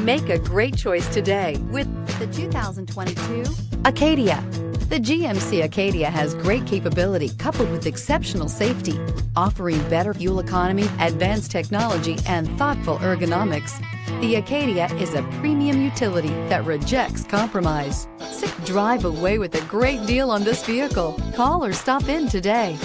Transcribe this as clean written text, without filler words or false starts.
Make a great choice today with the 2022 Acadia. The GMC Acadia has great capability coupled with exceptional safety, offering better fuel economy, advanced technology, and thoughtful ergonomics. The Acadia is a premium utility that rejects compromise. Drive away with a great deal on this vehicle. Call or stop in today.